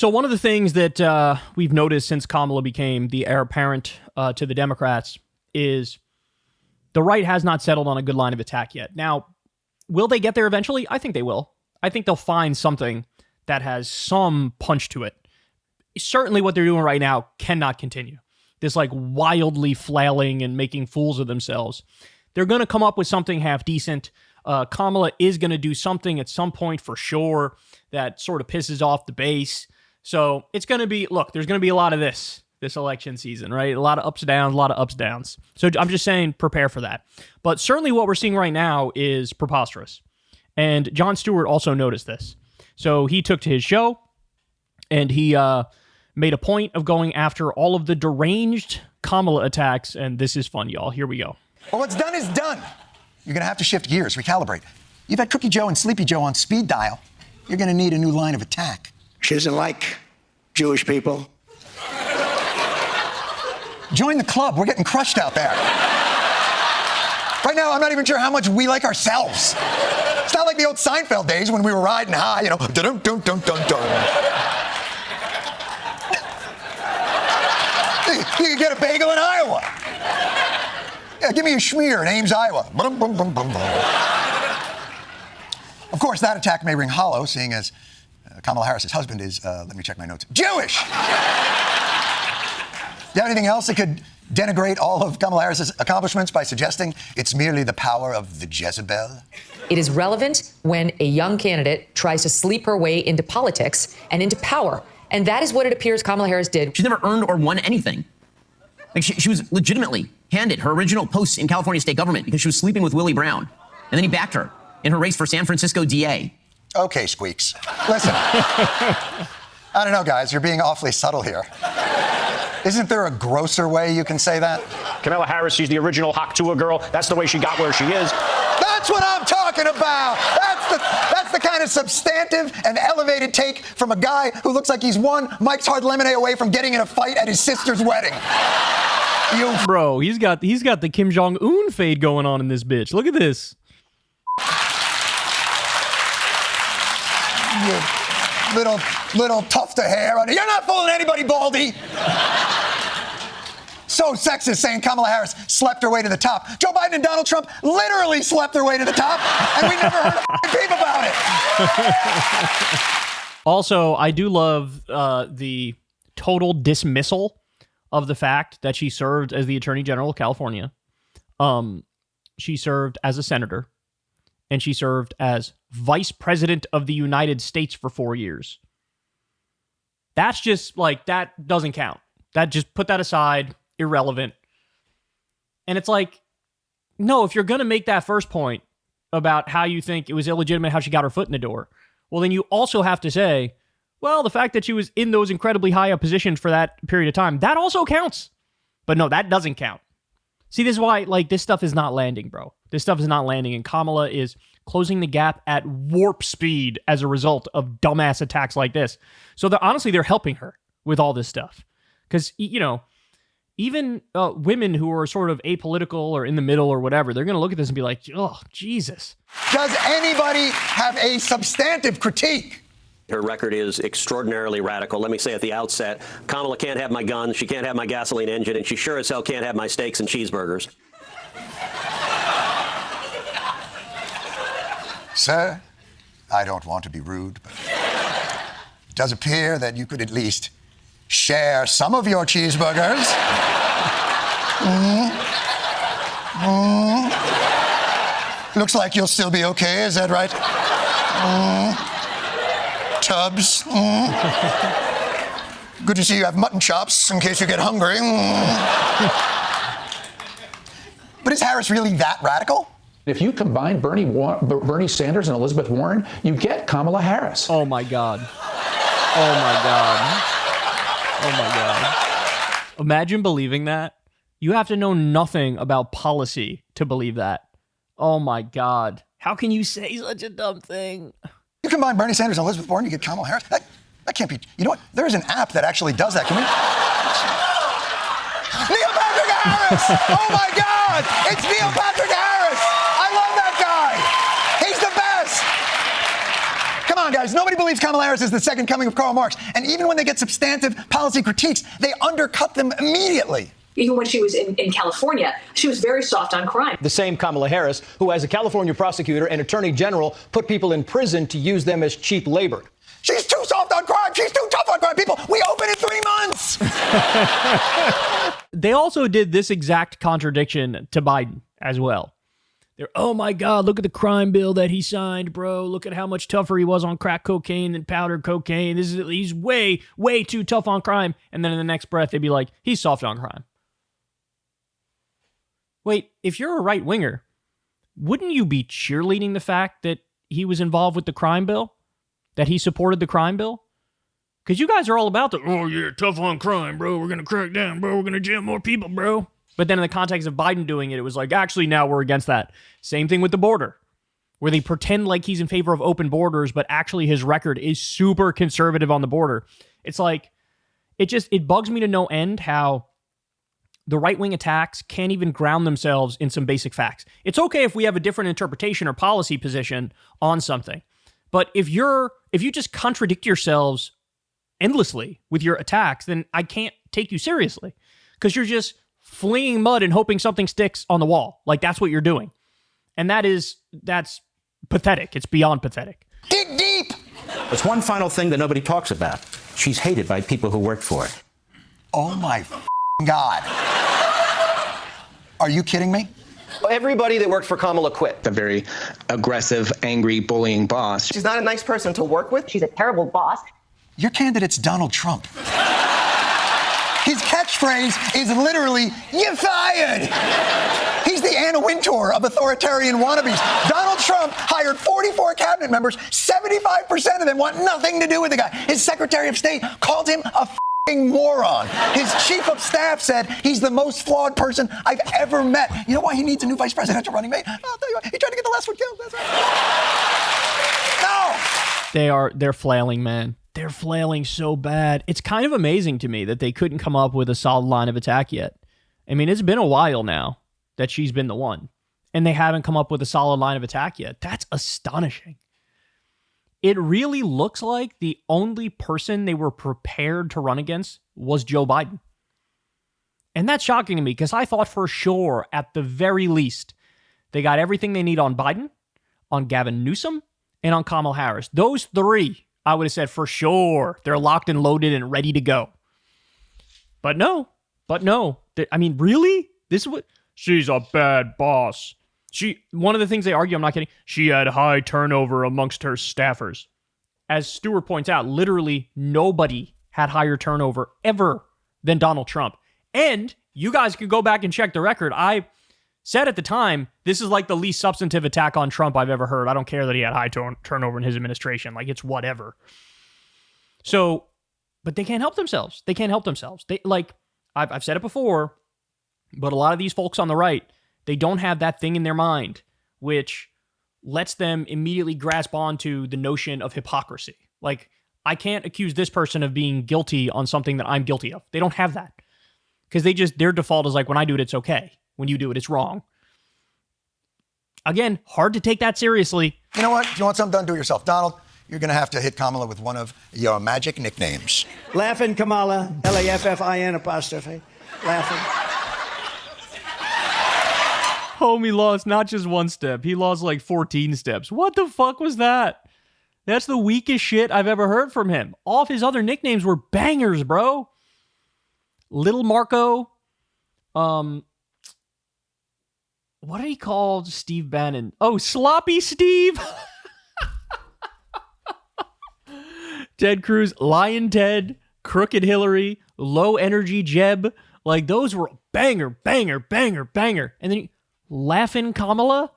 So one of the things that we've noticed since Kamala became the heir apparent to the Democrats is the right has not settled on a good line of attack yet. Now, will they get there eventually? I think they will. I think they'll find something that has some punch to it. Certainly what they're doing right now cannot continue. This like wildly flailing and making fools of themselves. They're going to come up with something half decent. Kamala is going to do something at some point for sure that sort of pisses off the base. So it's going to be, look, there's going to be a lot of this election season, right? A lot of ups and downs, a lot of ups and downs. So I'm just saying, prepare for that. But certainly what we're seeing right now is preposterous. And Jon Stewart also noticed this. So he took to his show and he made a point of going after all of the deranged Kamala attacks. And this is fun, y'all. Here we go. Well, what's done is done. You're going to have to shift gears, recalibrate. You've had Cookie Joe and Sleepy Joe on speed dial. You're going to need a new line of attack. She doesn't like Jewish people. Join the club. We're getting crushed out there. Right now, I'm not even sure how much we like ourselves. It's not like the old Seinfeld days when we were riding high, you know, dun-dun-dun-dun-dun. You can get a bagel in Iowa. Yeah, give me a schmear in Ames, Iowa. Brum, brum, brum, brum, brum. Of course, that attack may ring hollow, seeing as Kamala Harris's husband is, let me check my notes, Jewish! Do you have anything else that could denigrate all of Kamala Harris's accomplishments by suggesting it's merely the power of the Jezebel? It is relevant when a young candidate tries to sleep her way into politics and into power. And that is what it appears Kamala Harris did. She's never earned or won anything. Like she was legitimately handed her original post in California state government because she was sleeping with Willie Brown. And then he backed her in her race for San Francisco DA. Okay, Squeaks. Listen, I don't know, guys. You're being awfully subtle here. Isn't there a grosser way you can say that? Kamala Harris, she's the original Haktua girl. That's the way she got where she is. That's what I'm talking about. That's the kind of substantive and elevated take from a guy who looks like he's one Mike's Hard Lemonade away from getting in a fight at his sister's wedding. Bro, he's got the Kim Jong-un fade going on in this bitch. Look at this. You little tuft of hair on it. You're not fooling anybody, Baldy. So sexist saying Kamala Harris slept her way to the top. Joe Biden and Donald Trump literally slept their way to the top, and we never heard a peep about it. Also, I do love the total dismissal of the fact that she served as the Attorney General of California. She served as a senator, and she served as Vice President of the United States for 4 years. That's just like, that doesn't count. That just put that aside, irrelevant. And it's like, no, if you're going to make that first point about how you think it was illegitimate how she got her foot in the door, well, then you also have to say, well, the fact that she was in those incredibly high up positions for that period of time, that also counts. But no, that doesn't count. See, this is why, like, this stuff is not landing, bro. This stuff is not landing, and Kamala is closing the gap at warp speed as a result of dumbass attacks like this. So they're helping her with all this stuff. Because, you know, even women who are sort of apolitical or in the middle or whatever, they're going to look at this and be like, oh, Jesus. Does anybody have a substantive critique? Her record is extraordinarily radical. Let me say at the outset, Kamala can't have my gun, she can't have my gasoline engine, and she sure as hell can't have my steaks and cheeseburgers. Sir, I don't want to be rude, but it does appear that you could at least share some of your cheeseburgers. Looks like you'll still be okay, is that right? Tubbs. Good to see you have mutton chops in case you get hungry. But is Harris really that radical? If you combine Bernie Sanders and Elizabeth Warren, you get Kamala Harris. Oh, my God. Oh, my God. Oh, my God. Imagine believing that. You have to know nothing about policy to believe that. Oh, my God. How can you say such a dumb thing? You combine Bernie Sanders and Elizabeth Warren, you get Kamala Harris. That can't be. You know what? There is an app that actually does that. Can we? Neil Patrick Harris! Oh my God! It's Neil Patrick Harris! I love that guy! He's the best! Come on, on, guys. Nobody believes Kamala Harris is the second coming of Karl Marx. And even when they get substantive policy critiques, they undercut them immediately. Even when she was in California, she was very soft on crime. The same Kamala Harris, who as a California prosecutor and attorney general put people in prison to use them as cheap labor. She's too soft on crime. She's too tough on crime. People, we open in 3 months. They also did this exact contradiction to Biden as well. They're, oh my God, look at the crime bill that he signed, bro. Look at how much tougher he was on crack cocaine than powdered cocaine. He's way, way too tough on crime. And then in the next breath, they'd be like, he's soft on crime. Wait, if you're a right winger, wouldn't you be cheerleading the fact that he was involved with the crime bill? That he supported the crime bill? Because you guys are all about the, oh yeah, tough on crime, bro. We're going to crack down, bro. We're going to jail more people, bro. But then in the context of Biden doing it, it was like, actually, now we're against that. Same thing with the border, where they pretend like he's in favor of open borders, but actually his record is super conservative on the border. It's like, it bugs me to no end how the right-wing attacks can't even ground themselves in some basic facts. It's okay if we have a different interpretation or policy position on something. But if you just contradict yourselves endlessly with your attacks, then I can't take you seriously because you're just flinging mud and hoping something sticks on the wall. Like that's what you're doing. And that's pathetic. It's beyond pathetic. Dig deep. There's one final thing that nobody talks about. She's hated by people who work for it. Oh my God. Are you kidding me? Everybody that worked for Kamala quit. A very aggressive, angry, bullying boss. She's not a nice person to work with. She's a terrible boss. Your candidate's Donald Trump. His catchphrase is literally, "You're fired." He's the Anna Wintour of authoritarian wannabes. Donald Trump hired 44 cabinet members. 75% of them want nothing to do with the guy. His Secretary of State called him a moron. His chief of staff said he's the most flawed person I've ever met. You know why he needs a new vice presidential running mate? I'll tell you what, he tried to get the last one killed. That's right. No! They're flailing, man. They're flailing so bad. It's kind of amazing to me that they couldn't come up with a solid line of attack yet. I mean, it's been a while now that she's been the one, and they haven't come up with a solid line of attack yet. That's astonishing. It really looks like the only person they were prepared to run against was Joe Biden. And that's shocking to me because I thought for sure, at the very least, they got everything they need on Biden, on Gavin Newsom, and on Kamala Harris. Those three, I would have said for sure, they're locked and loaded and ready to go. But no. I mean, really? This is what? She's a bad boss. One of the things they argue, I'm not kidding, she had high turnover amongst her staffers. As Stewart points out, literally nobody had higher turnover ever than Donald Trump. And you guys could go back and check the record. I said at the time, this is like the least substantive attack on Trump I've ever heard. I don't care that he had high turnover in his administration. Like, it's whatever. So, but they can't help themselves. They can't help themselves. I've said it before, but a lot of these folks on the right, they don't have that thing in their mind, which lets them immediately grasp onto the notion of hypocrisy. Like, I can't accuse this person of being guilty on something that I'm guilty of. They don't have that. Because their default is like, when I do it, it's okay. When you do it, it's wrong. Again, hard to take that seriously. You know what? If you want something done, do it yourself. Donald, you're going to have to hit Kamala with one of your magic nicknames. Laughing Kamala, Laffin apostrophe. Laughing. Homie lost not just one step. He lost like 14 steps. What the fuck was that? That's the weakest shit I've ever heard from him. All of his other nicknames were bangers, bro. Little Marco. What did he call Steve Bannon? Oh, Sloppy Steve. Ted Cruz, Lion Ted, Crooked Hillary, Low Energy Jeb. Like, those were banger. And then Laughing Kamala?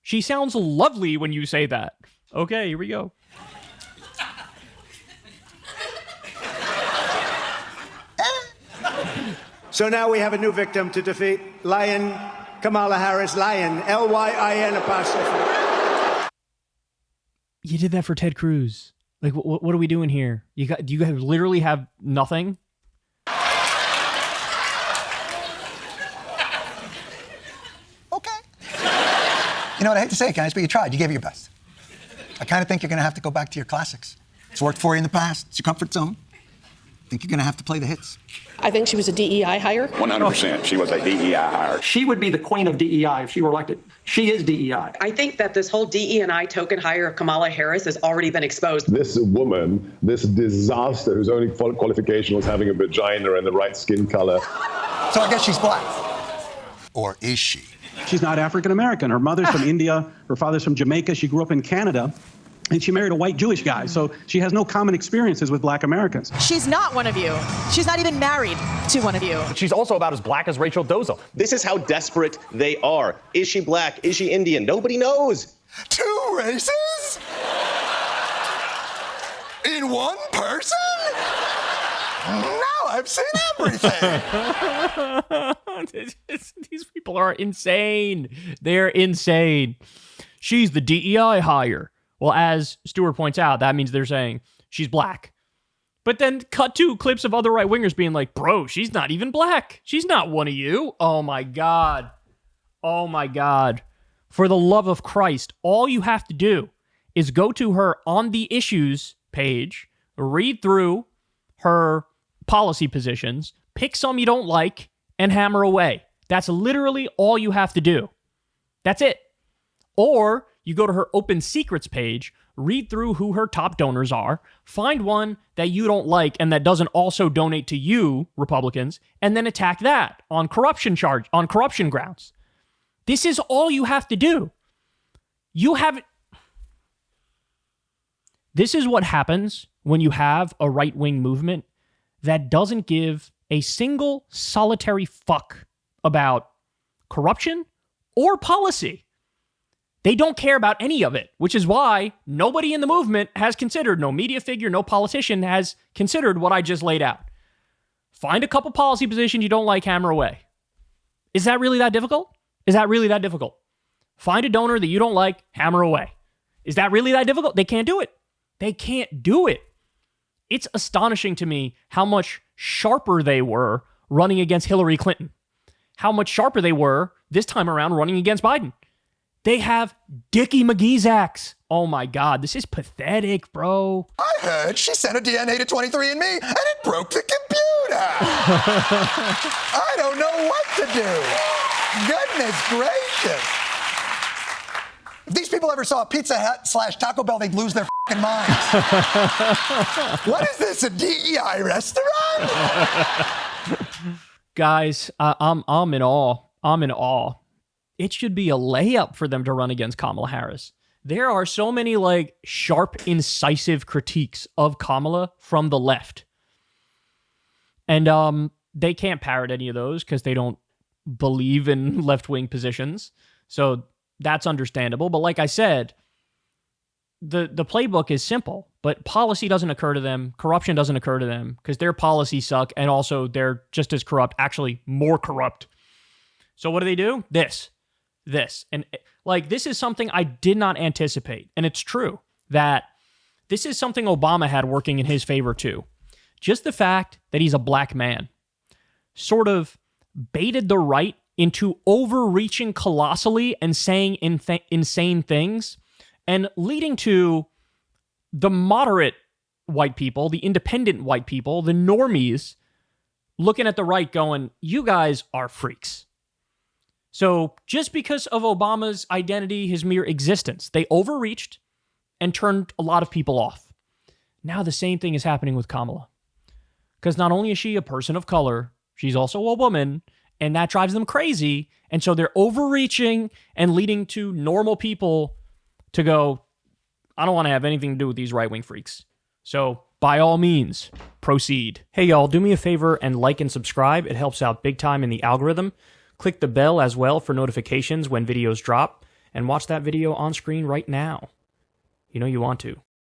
She sounds lovely when you say that. Okay, here we go. So now we have a new victim to defeat. Lion Kamala Harris. Lion. Lyin apostrophe. You did that for Ted Cruz. Like, what are we doing here? Do you guys literally have nothing? You know what, I hate to say it, guys, but you tried. You gave it your best. I kind of think you're going to have to go back to your classics. It's worked for you in the past. It's your comfort zone. I think you're going to have to play the hits. I think she was a DEI hire. 100%. She was a DEI hire. She would be the queen of DEI if she were elected. She is DEI. I think that this whole DE&I token hire of Kamala Harris has already been exposed. This woman, this disaster whose only qualification was having a vagina and the right skin color. So I guess she's black. Or is she? She's not African American. Her mother's from India. Her father's from Jamaica. She grew up in Canada. And she married a white Jewish guy, so she has no common experiences with black Americans. She's not one of you. She's not even married to one of you. She's also about as black as Rachel Dolezal. This is how desperate they are. Is she black? Is she Indian? Nobody knows. 2 races? In one person? Now I've seen everything. These people are insane. They're insane. She's the DEI hire. Well, as Stewart points out, that means they're saying she's black. But then cut to clips of other right-wingers being like, bro, she's not even black. She's not one of you. Oh, my God. Oh, my God. For the love of Christ, all you have to do is go to her On the Issues page, read through her policy positions, pick some you don't like, and hammer away. That's literally all you have to do. That's it. Or you go to her Open Secrets page, read through who her top donors are, find one that you don't like and that doesn't also donate to you, Republicans, and then attack that on corruption grounds. This is all you have to do. This is what happens when you have a right-wing movement that doesn't give a single solitary fuck about corruption or policy. They don't care about any of it, which is why nobody in the movement has considered, no media figure, no politician has considered what I just laid out. Find a couple policy positions you don't like, hammer away. Is that really that difficult? Is that really that difficult? Find a donor that you don't like, hammer away. Is that really that difficult? They can't do it. They can't do it. It's astonishing to me how much sharper they were running against Hillary Clinton. How much sharper they were this time around running against Biden. They have Dickie McGee's axe. Oh my God, this is pathetic, bro. I heard she sent her DNA to 23andMe and it broke the computer. I don't know what to do. Goodness gracious. If these people ever saw a Pizza Hut / Taco Bell, they'd lose their fucking minds. What is this, a DEI restaurant? Guys, I'm in awe. I'm in awe. It should be a layup for them to run against Kamala Harris. There are so many sharp, incisive critiques of Kamala from the left. And they can't parrot any of those because they don't believe in left-wing positions. So that's understandable. But like I said, the playbook is simple, but policy doesn't occur to them. Corruption doesn't occur to them because their policies suck. And also they're just as corrupt, actually more corrupt. So what do? This. And this is something I did not anticipate. And it's true that this is something Obama had working in his favor too. Just the fact that he's a black man sort of baited the right into overreaching colossally and saying insane things and leading to the moderate white people, the independent white people, the normies looking at the right going, you guys are freaks. So just because of Obama's identity, his mere existence, they overreached and turned a lot of people off. Now the same thing is happening with Kamala. Because not only is she a person of color, she's also a woman, and that drives them crazy. And so they're overreaching and leading to normal people to go, I don't want to have anything to do with these right-wing freaks. So by all means, proceed. Hey y'all, do me a favor and like and subscribe. It helps out big time in the algorithm. Click the bell as well for notifications when videos drop, and watch that video on screen right now. You know you want to.